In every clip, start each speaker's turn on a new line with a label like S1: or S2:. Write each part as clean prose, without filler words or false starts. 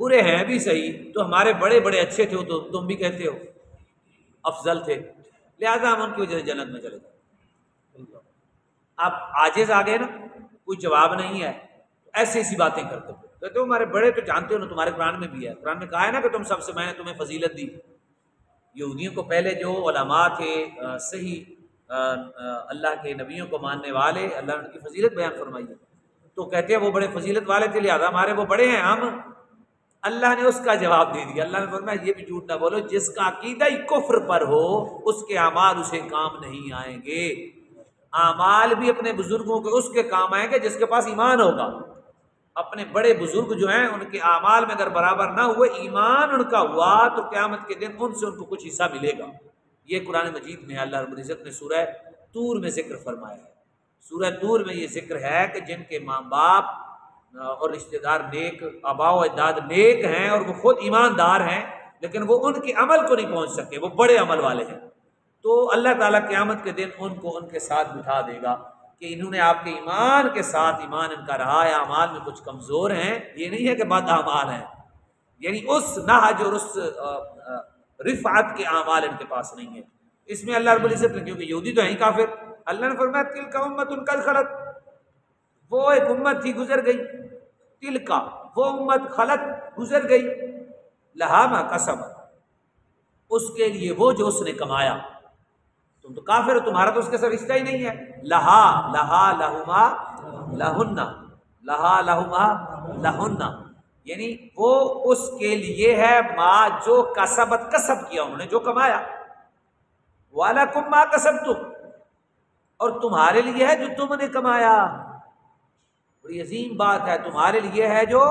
S1: برے ہیں بھی صحیح تو ہمارے بڑے بڑے اچھے تھے، تو تم بھی کہتے ہو افضل تھے، لہذا ہم ان کی وجہ سے جنت میں چلے جائیں۔ آپ عاجز آ گئے نا، کوئی جواب نہیں ہے، ایسی ایسی باتیں کرتے ہو، کہتے ہو ہمارے بڑے تو جانتے ہو نا، تمہارے قرآن میں بھی ہے، قرآن میں کہا ہے نا کہ تم سب سے میں نے تمہیں فضیلت دی۔ یہودیوں کو پہلے جو علماء تھے صحیح اللہ کے نبیوں کو ماننے والے، اللہ نے ان کی فضیلت بیان فرمائی ہے، تو کہتے ہیں وہ بڑے فضیلت والے تھے لہذا ہمارے وہ بڑے ہیں ہم۔ اللہ نے اس کا جواب دے دیا، اللہ نے فرمایا یہ بھی جھوٹ نہ بولو، جس کا عقیدہ ہی کفر پر ہو اس کے اعمال اسے کام نہیں آئیں گے۔ اعمال بھی اپنے بزرگوں کے اس کے کام آئیں گے جس کے پاس ایمان ہوگا۔ اپنے بڑے بزرگ جو ہیں ان کے اعمال میں اگر برابر نہ ہوئے، ایمان ان کا ہوا تو قیامت کے دن ان سے ان کو کچھ حصہ ملے گا۔ یہ قرآن مجید میں اللہ رب العزت نے سورہ طور میں ذکر فرمایا ہے۔ سورہ طور میں یہ ذکر ہے کہ جن کے ماں باپ اور رشتہ دار نیک، آباء و اجداد نیک ہیں اور وہ خود ایماندار ہیں، لیکن وہ ان کے عمل کو نہیں پہنچ سکے، وہ بڑے عمل والے ہیں، تو اللہ تعالیٰ قیامت کے دن ان کو ان کے ساتھ بٹھا دے گا کہ انہوں نے آپ کے ایمان کے ساتھ، ایمان ان کا رہا ہے، اعمال میں کچھ کمزور ہیں، یہ نہیں ہے کہ بد اعمال ہیں، یعنی اس نہج اور اس رفعت کے اعمال ان کے پاس نہیں ہیں۔ اس میں اللہ رب العزت نے، کیونکہ یہودی تو ہیں کافر، اللہ نے فرمایا تلک امت قد خلت، وہ ایک امت تھی گزر گئی، تلک وہ امت خلت گزر گئی، لہا ما کسبت، اس کے لیے وہ جو اس نے کمایا۔ تم تو کافر ہو، تمہارا تو اس کے ساتھ رشتہ ہی نہیں ہے۔ لہا لہما لہن، لہا لہما لہن، یعنی وہ اس کے لیے ہے ما جو کسبت، کسب کیا انہوں نے، جو کمایا، وَلَكُمْ مَا كَسَبْتُمْ، اور تمہارے لیے ہے جو تم نے کمایا۔ بڑی عظیم بات ہے، تمہارے لیے ہے جو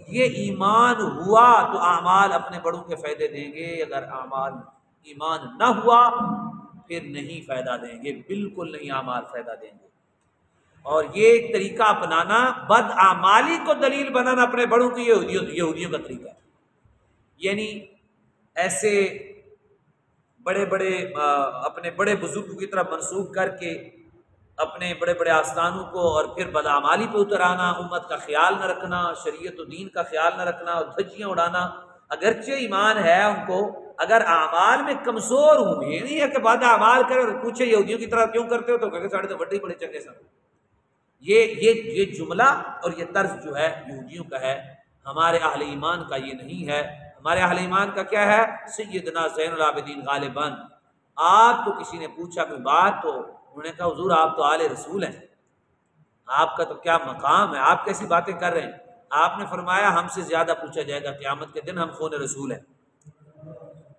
S1: یہ ایمان ہوا تو اعمال اپنے بڑوں کے فائدے دیں گے، اگر اعمال ایمان نہ ہوا پھر نہیں فائدہ دیں گے، بالکل نہیں اعمال فائدہ دیں گے۔ اور یہ ایک طریقہ اپنانا، بد اعمالی کو دلیل بنانا اپنے بڑوں کی، یہودیوں کا طریقہ ہے، یعنی ایسے بڑے بڑے اپنے بڑے بزرگوں کی طرف منسوخ کر کے اپنے بڑے بڑے آستانوں کو اور پھر بدعمالی پہ اتر آنا، امت کا خیال نہ رکھنا، شریعت و دین کا خیال نہ رکھنا اور دھجیاں اڑانا۔ اگرچہ ایمان ہے ان کو، اگر اعمال میں کمزور ہوں، یہ نہیں ہے کہ بد اعمال کرے اور پوچھے یہودیوں کی طرح کیوں کرتے ہو، تو کہ ساڑھے تو بڑے بڑے چنگے سن۔ یہ جملہ اور یہ طرز جو ہے یہودیوں کا ہے، ہمارے اہل ایمان کا یہ نہیں ہے۔ ہمارے اہل ایمان کا کیا ہے؟ سیدنا زین العابدین غالباً آپ کو کسی نے پوچھا کوئی بات تو انہوں نے کہا حضور آپ تو آل رسول ہیں، آپ کا تو کیا مقام ہے، آپ کیسی باتیں کر رہے ہیں؟ آپ نے فرمایا ہم سے زیادہ پوچھا جائے گا قیامت کے دن، ہم خون رسول ہیں۔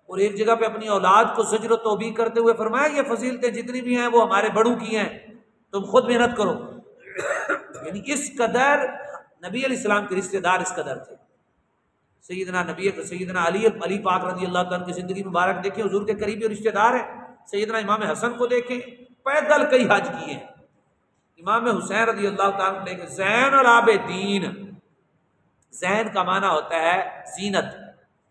S1: اور ایک جگہ پہ اپنی اولاد کو زجر و توبیخ کرتے ہوئے فرمایا یہ فضیلتیں جتنی بھی ہیں وہ ہمارے بڑوں کی ہیں، تم خود محنت کرو۔ یعنی اس قدر نبی علیہ السلام کے رشتہ دار اس قدر تھے۔ سیدنا علی پاک رضی اللہ تعالیٰ کی زندگی مبارک دیکھیں، حضور کے قریبی رشتہ دار ہیں۔ سیدنا امام حسن کو دیکھیں، پیدل کئی حج کیے ہیں۔ امام حسین رضی اللہ تعالیٰ دیکھیں، زین العابدین، زین کا معنی ہوتا ہے زینت،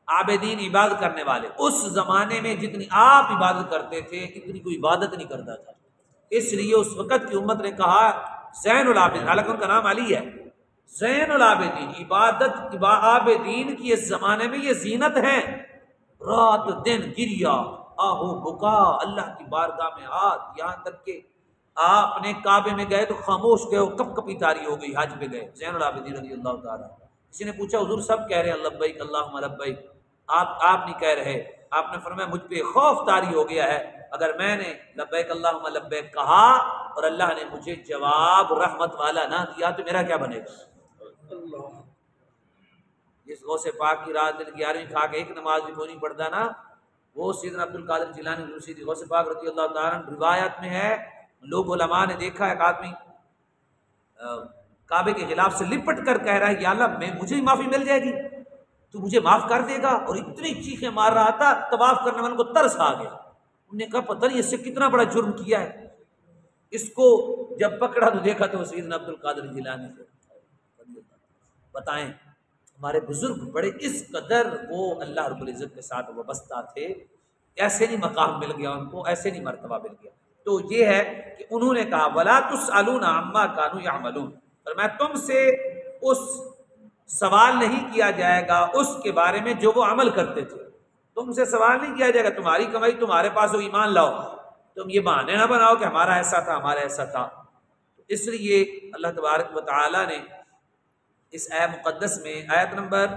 S1: عابدین عبادت کرنے والے۔ اس زمانے میں جتنی آپ عبادت کرتے تھے اتنی کوئی عبادت نہیں کرتا تھا، اس لیے اس وقت کی امت نے کہا زین العابدین، حالانکہ ان کا نام علی ہے، زین العابدین، عبادت عابدین کی اس زمانے میں یہ زینت ہیں۔ رات دن گریا، آہو بکا، اللہ کی بارگاہ میں ہاتھ، یہاں تک کہ آپ اپنے کعبے میں گئے تو خاموش گئے، کپ کپی تاری ہو گئی، حج پہ گئے، زین العابدین رضی اللہ تعالیٰ۔ کسی نے پوچھا حضور سب کہہ رہے ہیں لبیک اللہم لبیک، آپ نہیں کہہ رہے؟ آپ نے فرمایا مجھ پہ خوف طاری ہو گیا ہے، اگر میں نے لبیک اللہم لبیک کہا اور اللہ نے مجھے جواب رحمت والا نہ دیا تو میرا کیا بنے گا؟ جس غوث پاک کی رات دن 11ویں کھا کے ایک نماز بھی کوئی نہیں پڑھتا نا، وہ سیدنا عبد القادر جیلانی روسی غوث پاک رضی اللہ تعالیٰ عنہ، روایت میں ہے لوگ علماء نے دیکھا ایک آدمی کعبے کے غلاف سے لپٹ کر کہہ رہا ہے یا اللہ مجھے ہی معافی مل جائے گی تو مجھے معاف کر دے گا، اور اتنی چیخیں مار رہا تھا طواف کرنے والوں کو ترس آ گیا، انہوں نے کہا پتہ نہیں اس سے کتنا بڑا جرم کیا ہے۔ اس کو جب پکڑا تو دیکھا تو سیدنا عبد القادر جیلانی سے۔ بتائیں ہمارے بزرگ بڑے اس قدر وہ اللہ رب العزت کے ساتھ وابستہ تھے، ایسے نہیں مقام مل گیا ان کو، ایسے نہیں مرتبہ مل گیا۔ تو یہ ہے کہ انہوں نے کہا وَلَا تُسْأَلُونَ عَمَّا كَانُوا يَعْمَلُونَ، فرمایا تم سے اس سوال نہیں کیا جائے گا اس کے بارے میں جو وہ عمل کرتے تھے. تم سے سوال نہیں کیا جائے گا، تمہاری کمائی تمہارے پاس ہو، ایمان لاؤ. تم یہ بہانے نہ بناؤ کہ ہمارا ایسا تھا ہمارا ایسا تھا. اس لیے اللہ تبارک و تعالی نے اس آیت مقدس میں آیت نمبر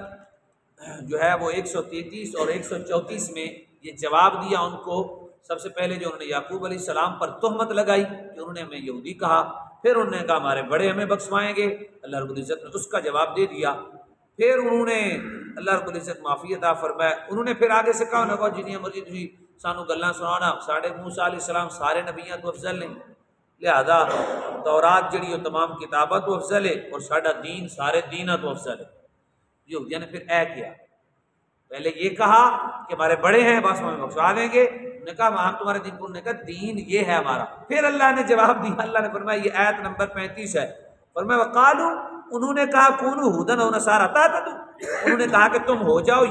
S1: جو ہے وہ 133 اور 134 میں یہ جواب دیا ان کو. سب سے پہلے جو انہوں نے یعقوب علیہ السلام پر تہمت لگائی کہ انہوں نے ہمیں یہودی کہا، پھر انہوں نے کہا ہمارے بڑے ہمیں بخشوائیں گے، اللہ رب العزت نے اس کا جواب دے دیا. پھر انہوں نے اللہ رب العزت معافی عطا فرمایا. انہوں نے پھر آگے سے کہا انہوں نے کہا جنہیں مرضی تھی سانو گلاں سنانا، ساڈے موسیٰ علیہ السلام سارے نبیاں تو افضل نے، لہذا تورات جڑی وہ تمام کتاباں تو افضل ہے اور ساڈا دین سارے دیناں تو افضل ہے. یہودیاں نے پھر کیا، پہلے یہ کہا کہ ہمارے بڑے ہیں بس ہمیں بخشوا دیں گے. انہوں نے کہا ہم تمہارے دین کو، انہوں نے کہا دین یہ ہے ہمارا. پھر اللہ نے جواب دیا، اللہ نے فرمایا یہ آیت نمبر 35 ہے، فرمایا وقالوا، انہوں نے کہا کونوا ھودا او نصارا تہتدوا، انہوں نے کہا کہ تم ہو جاؤ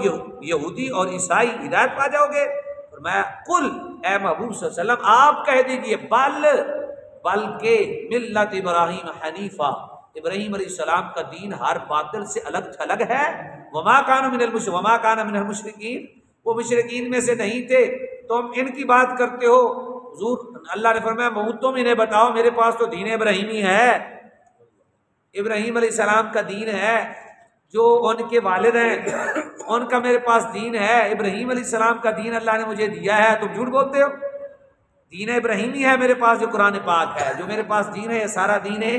S1: یہودی اور عیسائی، ہدایت پا جاؤ گے. فرمایا قل، اے محبوب صلی اللہ علیہ وسلم آپ کہہ دیجئے بلکہ ملت ابراہیم حنیفہ، ابراہیم علیہ السلام کا دین ہر باطل سے الگ تھلگ ہے. وما کان من المشرکین، وہ مشرکین میں سے نہیں تھے. تم ان کی بات کرتے ہو حضور. اللہ نے فرمایا تم انہیں بتاؤ میرے پاس تو دین ابراہیمی ہے، ابراہیم علیہ السلام کا دین ہے، جو ان کے والد ہیں ان کا میرے پاس دین ہے. ابراہیم علیہ السلام کا دین اللہ نے مجھے دیا ہے، تم جھوٹ بولتے ہو. دین ابراہیمی ہے میرے پاس جو قرآن پاک ہے، جو میرے پاس دین ہے یہ سارا دین ہے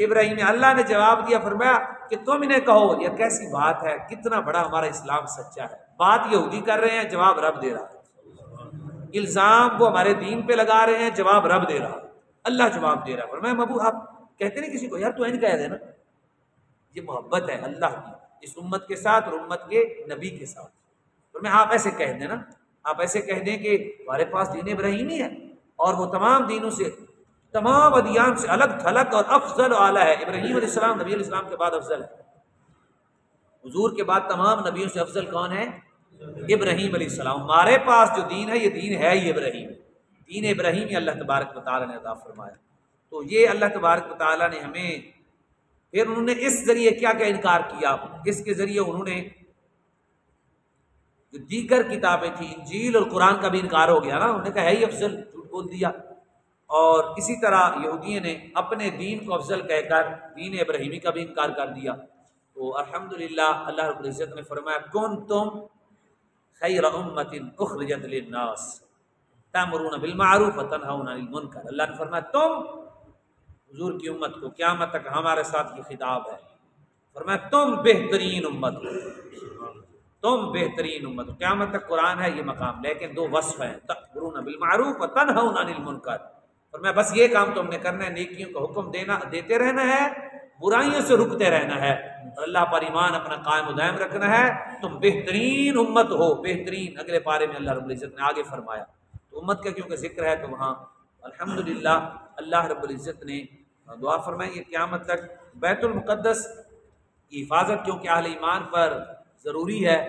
S1: ابراہیمی. اللہ نے جواب دیا، فرمایا کہ تم انہیں کہو. یہ کیسی بات ہے، کتنا بڑا ہمارا اسلام سچا ہے. بات یہودی کر رہے ہیں، جواب رب دے رہا ہے. الزام وہ ہمارے دین پہ لگا رہے ہیں، جواب رب دے رہا ہے. اللہ جواب دے رہا ہے. فرمایا محبوب آپ کہتے نہیں کسی کو یار تو این کہہ دے نا. یہ محبت ہے اللہ کی اس امت کے ساتھ اور امت کے نبی کے ساتھ. فرمایا آپ ایسے کہہ دیں نا، آپ ایسے کہہ دیں کہ ہمارے پاس دین ابراہیمی ہے اور وہ تمام دینوں سے، تمام ادیان سے الگ تھلگ اور افضل و اعلیٰ ہے. ابراہیم علیہ السلام نبی علیہ السلام کے بعد افضل ہے. حضور کے بعد تمام نبیوں سے افضل کون ہے؟ ابراہیم علیہ السلام. ہمارے پاس جو دین ہے یہ دین ہے ہی ابراہیم، دین ابراہیم اللہ تبارک و تعالیٰ نے عطا فرمایا. تو یہ اللہ تبارک و تعالیٰ نے ہمیں، پھر انہوں نے اس ذریعے کیا کیا انکار کیا. اس کے ذریعے انہوں نے جو دیگر کتابیں تھیں انجیل اور قرآن کا بھی انکار ہو گیا نا. انہوں نے کہا ہے ہی افضل، جھوٹ بول دیا. اور اسی طرح یہودیوں نے اپنے دین کو افضل کہہ کر دین ابراہیمی کا بھی انکار کر دیا. تو الحمدللہ اللہ رب العزت نے فرمایا کنتم خیر امت اخرجت للناس تأمرون بالمعروف وتنہون عن المنکر. اللہ نے فرمایا تم حضور کی امت کو، قیامت تک ہمارے ساتھ یہ خطاب ہے، فرمایا تم بہترین امت ہو، تم بہترین امت ہو. قیامت تک قرآن ہے یہ مقام، لیکن دو وصف ہیں، تأمرون بالمعروف وتنہون عن المنکر. فرمایا بس یہ کام تم نے کرنا ہے، نیکیوں کا حکم دیتے رہنا ہے، برائیوں سے رکتے رہنا ہے اور اللہ پر ایمان اپنا قائم و دائم رکھنا ہے. تم بہترین امت ہو، بہترین. اگلے پارے میں اللہ رب العزت نے آگے فرمایا. تو امت کا کیونکہ ذکر ہے تو وہاں الحمدللہ اللہ رب العزت نے دعا فرمائی کہ قیامت تک بیت المقدس کی حفاظت کیونکہ اہل ایمان پر ضروری ہے.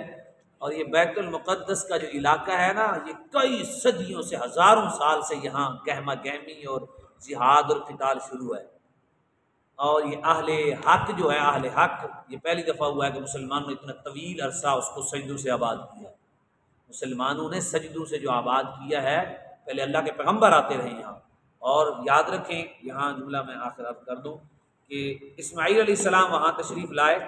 S1: اور یہ بیت المقدس کا جو علاقہ ہے نا، یہ کئی صدیوں سے، ہزاروں سال سے یہاں گہما گہمی اور جہاد اور قتال شروع ہے. اور یہ اہل حق جو ہے، اہل حق، یہ پہلی دفعہ ہوا ہے کہ مسلمانوں نے اتنا طویل عرصہ اس کو سجدوں سے آباد کیا. مسلمانوں نے سجدوں سے جو آباد کیا ہے، پہلے اللہ کے پیغمبر آتے رہے یہاں. اور یاد رکھیں، یہاں جملہ میں آخر عرض کر دوں کہ اسماعیل علیہ السلام وہاں تشریف لائے،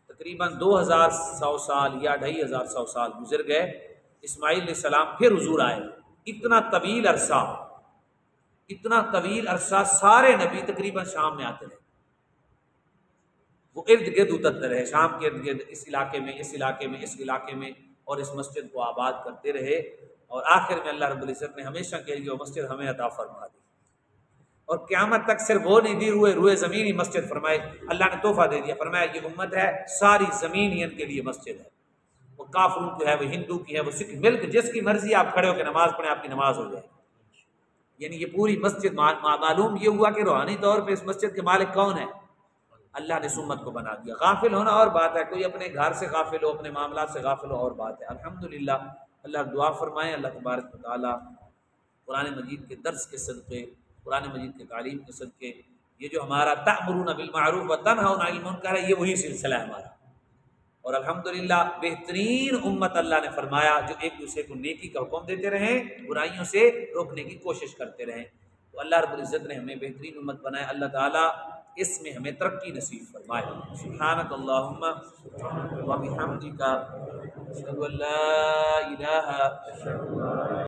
S1: تقریباً 2100 سال یا 2500 سال گزر گئے. اسماعیل علیہ السلام پھر حضور آئے. اتنا طویل عرصہ سارے نبی تقریباً شام میں آتے رہے. وہ ارد گرد اترتے رہے، شام کے ارد گرد، اس علاقے میں، اس علاقے میں، اس علاقے میں، اور اس مسجد کو آباد کرتے رہے. اور آخر میں اللہ رب العزت نے ہمیشہ کے لیے وہ مسجد ہمیں عطا فرما دی. اور قیامت تک صرف وہ نہیں دی، روئے زمین ہی مسجد فرمائے. اللہ نے تحفہ دے دیا، فرمایا یہ امت ہے ساری زمین ہی ان کے لیے مسجد ہے. وہ کافروں کی ہے، وہ ہندو کی ہے، وہ سکھ، ملک جس کی مرضی آپ کھڑے ہو کے نماز پڑھیں، آپ کی نماز ہو جائے. یعنی یہ پوری مسجد معلوم یہ ہوا کہ روحانی طور پہ اس مسجد کے مالک کون ہے؟ اللہ نے اس امت کو بنا دیا. غافل ہونا اور بات ہے، کوئی اپنے گھر سے غافل ہو، اپنے معاملات سے غافل ہو اور بات ہے. الحمدللہ اللہ دعا فرمائیں اللہ تبارک و تعالیٰ قرآن مجید کے درس کے صدقے، قرآن مجید کے تعلیم کے صدقے یہ جو ہمارا تأمرون بالمعروف و تنہون عن المنکر ہے، یہ وہی سلسلہ ہے ہمارا۔ اور الحمدللہ بہترین امت اللہ نے فرمایا جو ایک دوسرے کو نیکی کا حکم دیتے رہیں، برائیوں سے روکنے کی کوشش کرتے رہیں۔ تو اللہ رب العزت نے ہمیں بہترین امت بنایا، اللہ تعالیٰ اس میں ہمیں ترقی نصیب فرمائے۔ سبحانک اللہم و بحمدک، اشہد ان لا الہ